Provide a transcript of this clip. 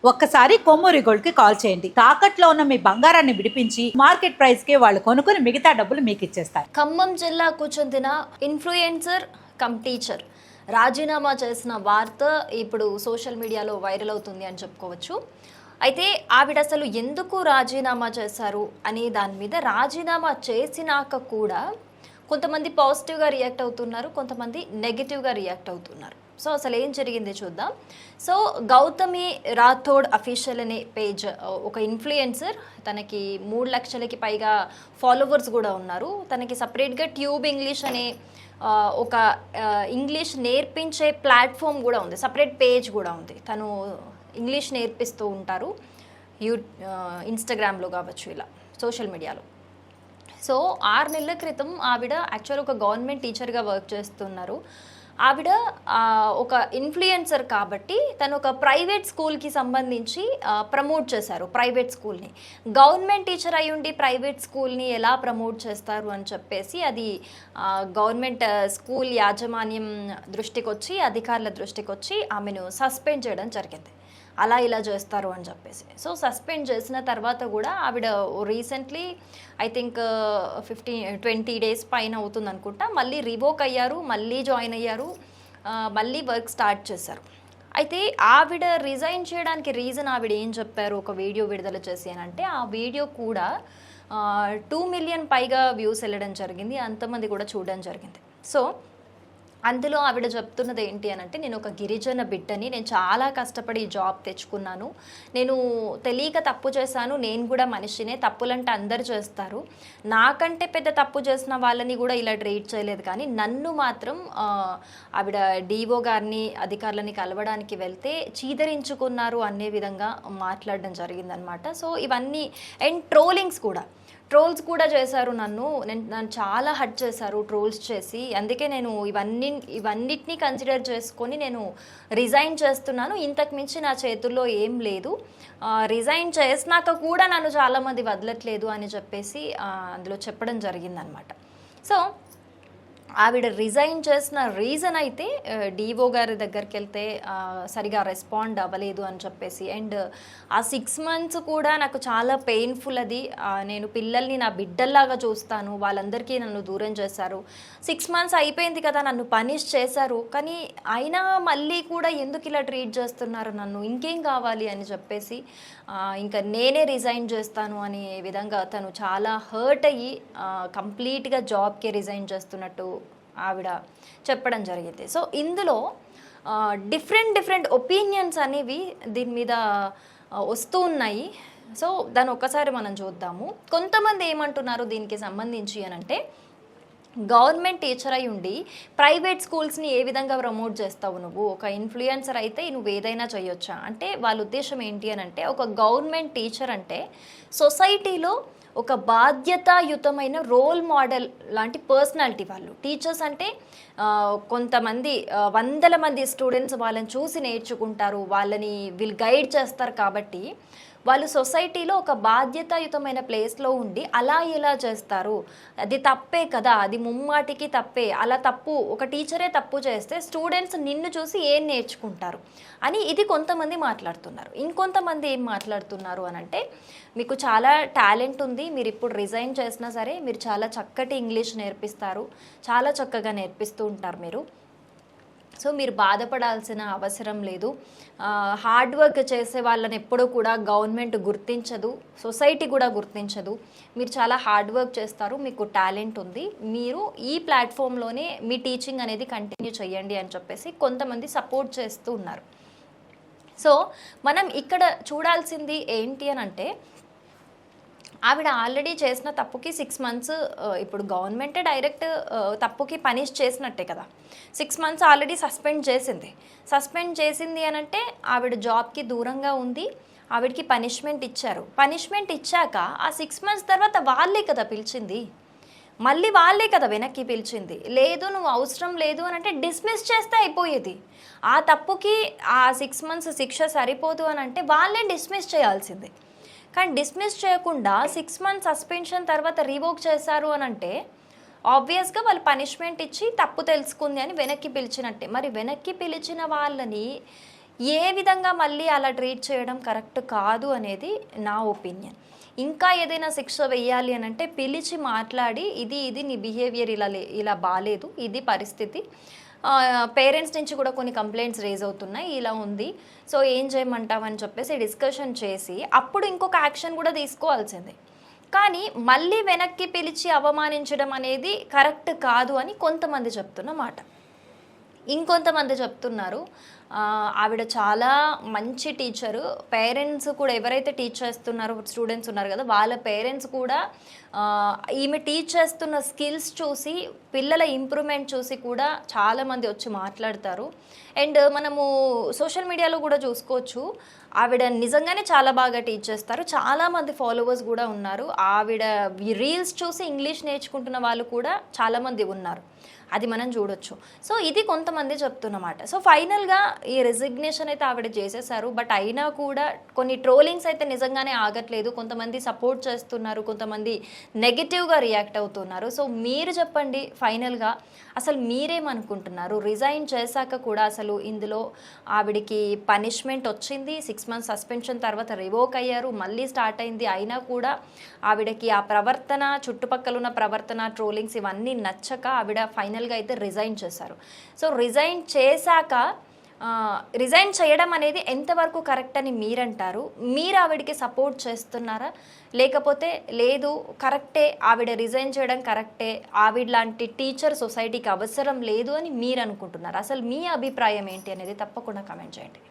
ఒక్కసారి కొమ్మూరి గోల్డ్ కి కాల్ చేయండి. తాకట్లో ఉన్న మీ బంగారాన్ని విడిపించి మార్కెట్ ప్రైస్ కి వాళ్ళు కొనుక్కుని మిగతా డబ్బులు మీకు ఇచ్చేస్తారు. ఖమ్మం జిల్లాకు చెందిన ఇన్ఫ్లుయెన్సర్ కమ్ టీచర్ రాజీనామా చేసిన వార్త ఇప్పుడు సోషల్ మీడియాలో వైరల్ అవుతుంది అని చెప్పుకోవచ్చు. అయితే ఆవిడ అసలు ఎందుకు రాజీనామా చేశారు అనే దాని మీద రాజీనామా చేసినాక కూడా కొంతమంది పాజిటివ్గా రియాక్ట్ అవుతున్నారు, కొంతమంది నెగిటివ్గా రియాక్ట్ అవుతున్నారు. సో అసలు ఏం జరిగింది చూద్దాం. సో గౌతమి రాథోడ్ అఫీషియల్ అనే పేజ్ ఒక ఇన్ఫ్లుయెన్సర్, తనకి 3 లక్షలకి పైగా ఫాలోవర్స్ కూడా ఉన్నారు. తనకి సపరేట్గా ట్యూబ్ ఇంగ్లీష్ అనే ఒక ఇంగ్లీష్ నేర్పించే ప్లాట్ఫామ్ కూడా ఉంది, సపరేట్ పేజ్ కూడా ఉంది. తను ఇంగ్లీష్ నేర్పిస్తూ ఉంటారు ఇన్స్టాగ్రామ్లో కావచ్చు, ఇలా సోషల్ మీడియాలో. సో 6 నెలల క్రితం ఆవిడ యాక్చువల్ ఒక గవర్నమెంట్ టీచర్గా వర్క్ చేస్తున్నారు. ఆవిడ ఒక ఇన్ఫ్లుయెన్సర్ కాబట్టి తను ఒక ప్రైవేట్ స్కూల్కి సంబంధించి ప్రమోట్ చేశారు. ప్రైవేట్ స్కూల్ని గవర్నమెంట్ టీచర్ అయి ఉండి ప్రైవేట్ స్కూల్ని ఎలా ప్రమోట్ చేస్తారు అని చెప్పేసి అది గవర్నమెంట్ స్కూల్ యాజమాన్యం దృష్టికి వచ్చి, అధికారుల దృష్టికి వచ్చి ఆమెను సస్పెండ్ చేయడం జరిగింది. అలా ఇలా చేస్తారు అని చెప్పేసి. సో సస్పెండ్ చేసిన తర్వాత కూడా ఆవిడ రీసెంట్లీ ఐ థింక్ 20 డేస్ పైన అవుతుంది అనుకుంటా, మళ్ళీ రివోక్ అయ్యారు, మళ్ళీ జాయిన్ అయ్యారు, మళ్ళీ వర్క్ స్టార్ట్ చేశారు. అయితే ఆవిడ రిజైన్ చేయడానికి రీజన్ ఆవిడ ఏం చెప్పారు ఒక వీడియో విడుదల చేసి అని అంటే, ఆ వీడియో కూడా 2 మిలియన్ పైగా వ్యూస్ వెళ్ళడం జరిగింది, అంతమంది కూడా చూడడం జరిగింది. సో అందులో ఆవిడ చెప్తున్నది ఏంటి అని అంటే, నేను ఒక గిరిజన బిడ్డని, నేను చాలా కష్టపడి జాబ్ తెచ్చుకున్నాను, నేను తెలియక తప్పు చేశాను, నేను కూడా మనిషినే, తప్పులంటే అందరు చేస్తారు, నాకంటే పెద్ద తప్పు చేసిన వాళ్ళని కూడా ఇలా ట్రీట్ చేయలేదు, కానీ నన్ను మాత్రం ఆవిడ డిఓ గారిని అధికారులని కలవడానికి వెళ్తే చీదరించుకున్నారు అనే విధంగా మాట్లాడడం జరిగిందనమాట. సో ఇవన్నీ అండ్ ట్రోల్స్ కూడా చేశారు, నన్ను చాలా హర్ట్ చేశారు ట్రోల్స్ చేసి. అందుకే నేను ఇవన్నిటినీ కన్సిడర్ చేసుకొని నేను రిజైన్ చేస్తున్నాను, ఇంతకు మించి నా చేతుల్లో ఏం లేదు, రిజైన్ చేసినాక కూడా నన్ను చాలామంది వదలట్లేదు అని చెప్పేసి అందులో చెప్పడం జరిగిందనమాట. సో ఆవిడ రిజైన్ చేసిన రీజన్ అయితే డిఓ గారి దగ్గరికి వెళ్తే సరిగా రెస్పాండ్ అవ్వలేదు అని చెప్పేసి, అండ్ ఆ 6 months కూడా నాకు చాలా పెయిన్ఫుల్. అది నేను పిల్లల్ని నా బిడ్డల్లాగా చూస్తాను, వాళ్ళందరికీ నన్ను దూరం చేశారు, 6 months అయిపోయింది కదా, నన్ను పనిష్ చేశారు, కానీ అయినా మళ్ళీ కూడా ఎందుకు ఇలా ట్రీట్ చేస్తున్నారు నన్ను, ఇంకేం కావాలి అని చెప్పేసి ఇంకా నేనే రిజైన్ చేస్తాను అనే విధంగా తను చాలా హర్ట్ అయ్యి కంప్లీట్గా జాబ్కి రిజైన్ చేస్తున్నట్టు ఆవిడ చెప్పడం జరిగింది. సో ఇందులో డిఫరెంట్ ఒపీనియన్స్ అనేవి దీని మీద వస్తూ ఉన్నాయి. సో దాన్ని ఒక్కసారి మనం చూద్దాము. కొంతమంది ఏమంటున్నారు దీనికి సంబంధించి అని అంటే, గవర్నమెంట్ టీచర్ అయి ఉండి ప్రైవేట్ స్కూల్స్ని ఏ విధంగా ప్రమోట్ చేస్తావు, నువ్వు ఒక ఇన్ఫ్లుయెన్సర్ అయితే నువ్వు ఏదైనా చేయొచ్చా అంటే, వాళ్ళ ఉద్దేశం ఏంటి అని అంటే, ఒక గవర్నమెంట్ టీచర్ అంటే సొసైటీలో ఒక బాధ్యతాయుతమైన రోల్ మోడల్ లాంటి పర్సనాలిటీ వాళ్ళు. టీచర్స్ అంటే కొంతమంది 100 మంది స్టూడెంట్స్ వాళ్ళని చూసి నేర్చుకుంటారు, వాళ్ళని వీళ్ళు గైడ్ చేస్తారు, కాబట్టి వాళ్ళు సొసైటీలో ఒక బాధ్యతాయుతమైన ప్లేస్లో ఉండి అలా ఇలా చేస్తారు, అది తప్పే కదా, అది ముమ్మాటికి తప్పే, అలా తప్పు, ఒక టీచరే తప్పు చేస్తే స్టూడెంట్స్ నిన్ను చూసి ఏం నేర్చుకుంటారు అని ఇది కొంతమంది మాట్లాడుతున్నారు. ఇంకొంతమంది ఏం మాట్లాడుతున్నారు అని అంటే, మీకు చాలా టాలెంట్ ఉంది, మీరు ఇప్పుడు రిజైన్ చేసినా సరే మీరు చాలా చక్కటి ఇంగ్లీష్ నేర్పిస్తారు, చాలా చక్కగా నేర్పిస్తూ ఉంటారు మీరు, సో మీరు బాధపడాల్సిన అవసరం లేదు, హార్డ్ వర్క్ చేసే వాళ్ళని ఎప్పుడూ కూడా గవర్నమెంట్ గుర్తించదు, సొసైటీ కూడా గుర్తించదు, మీరు చాలా హార్డ్ వర్క్ చేస్తారు, మీకు టాలెంట్ ఉంది, మీరు ఈ ప్లాట్ఫామ్లోనే మీ టీచింగ్ అనేది కంటిన్యూ చేయండి అని చెప్పేసి కొంతమంది సపోర్ట్ చేస్తూ ఉన్నారు. సో మనం ఇక్కడ చూడాల్సింది ఏంటి అని అంటే, ఆవిడ ఆల్రెడీ చేసిన తప్పుకి 6 months, ఇప్పుడు గవర్నమెంటే డైరెక్ట్ తప్పుకి పనిష్ చేసినట్టే కదా, 6 months ఆల్రెడీ సస్పెండ్ చేసింది అని అంటే ఆవిడ జాబ్కి దూరంగా ఉంది, ఆవిడకి పనిష్మెంట్ ఇచ్చారు. పనిష్మెంట్ ఇచ్చాక ఆ 6 months తర్వాత వాళ్ళే కదా పిలిచింది, మళ్ళీ వాళ్ళే కదా వెనక్కి పిలిచింది. లేదు నువ్వు అవసరం లేదు అని అంటే డిస్మిస్ చేస్తే అయిపోయేది. ఆ తప్పుకి ఆ 6 months శిక్ష సరిపోదు అని అంటే వాళ్ళే డిస్మిస్ చేయాల్సింది. కానీ డిస్మిస్ చేయకుండా 6 months సస్పెన్షన్ తర్వాత రివోక్ చేశారు అని అంటే ఆబ్వియస్గా వాళ్ళు పనిష్మెంట్ ఇచ్చి తప్పు తెలుసుకుంది అని వెనక్కి పిలిచినట్టే. మరి వెనక్కి పిలిచిన వాళ్ళని ఏ విధంగా మళ్ళీ అలా ట్రీట్ చేయడం కరెక్ట్ కాదు అనేది నా ఒపీనియన్. ఇంకా ఏదైనా శిక్ష వెయ్యాలి అని అంటే పిలిచి మాట్లాడి ఇది నీ బిహేవియర్ ఇలా బాలేదు, ఇది పరిస్థితి, పేరెంట్స్ నుంచి కూడా కొన్ని కంప్లైంట్స్ రేజ్ అవుతున్నాయి, ఇలా ఉంది, సో ఏం చేయమంటావని చెప్పేసి డిస్కషన్ చేసి అప్పుడు ఇంకొక యాక్షన్ కూడా తీసుకోవాల్సిందే. కానీ మళ్ళీ వెనక్కి పిలిచి అవమానించడం అనేది కరెక్ట్ కాదు అని కొంతమంది చెప్తున్న మాట. ఇంకొంతమంది చెప్తున్నారు ఆవిడ చాలా మంచి టీచరు, పేరెంట్స్ కూడా ఎవరైతే టీచ్ చేస్తున్నారో స్టూడెంట్స్ ఉన్నారు కదా వాళ్ళ పేరెంట్స్ కూడా ఈమె టీచ్ చేస్తున్న స్కిల్స్ చూసి పిల్లల ఇంప్రూవ్మెంట్ చూసి కూడా చాలామంది వచ్చి మాట్లాడతారు. అండ్ మనము సోషల్ మీడియాలో కూడా చూసుకోవచ్చు, ఆవిడ నిజంగానే చాలా బాగా టీచ్ చేస్తారు, చాలామంది ఫాలోవర్స్ కూడా ఉన్నారు. ఆవిడ రీల్స్ చూసి ఇంగ్లీష్ నేర్చుకుంటున్న వాళ్ళు కూడా చాలామంది ఉన్నారు, అది మనం చూడొచ్చు. సో ఇది కొంతమంది చెప్తున్నమాట. సో ఫైనల్గా ఈ రెసిగ్నేషన్ అయితే ఆవిడ చేసేసారు. బట్ అయినా కూడా కొన్ని ట్రోలింగ్స్ అయితే నిజంగానే ఆగట్లేదు. కొంతమంది సపోర్ట్ చేస్తున్నారు, కొంతమంది నెగిటివ్గా రియాక్ట్ అవుతున్నారు. సో మీరు చెప్పండి ఫైనల్గా అసలు మీరేమనుకుంటున్నారు? రిజైన్ చేశాక కూడా అసలు ఇందులో ఆవిడికి పనిష్మెంట్ వచ్చింది, 6 months సస్పెన్షన్ తర్వాత రివోక్ అయ్యారు, మళ్ళీ స్టార్ట్ అయింది, అయినా కూడా ఆవిడకి ఆ ప్రవర్తన, చుట్టుపక్కల ఉన్న ప్రవర్తన, ట్రోలింగ్స్ ఇవన్నీ నచ్చక ఆవిడ ఫైనల్గా అయితే రిజైన్ చేశారు. సో రిజైన్ చేశాక రిజైన్ చేయడం అనేది ఎంతవరకు కరెక్ట్ అని మీరంటారు? మీరు ఆవిడకి సపోర్ట్ చేస్తున్నారా, లేకపోతే లేదు కరెక్టే ఆవిడ రిజైన్ చేయడం కరెక్టే, ఆవిడ లాంటి టీచర్ సొసైటీకి అవసరం లేదు అని మీరు అనుకుంటున్నారు? అసలు మీ అభిప్రాయం ఏంటి అనేది తప్పకుండా కామెంట్ చేయండి.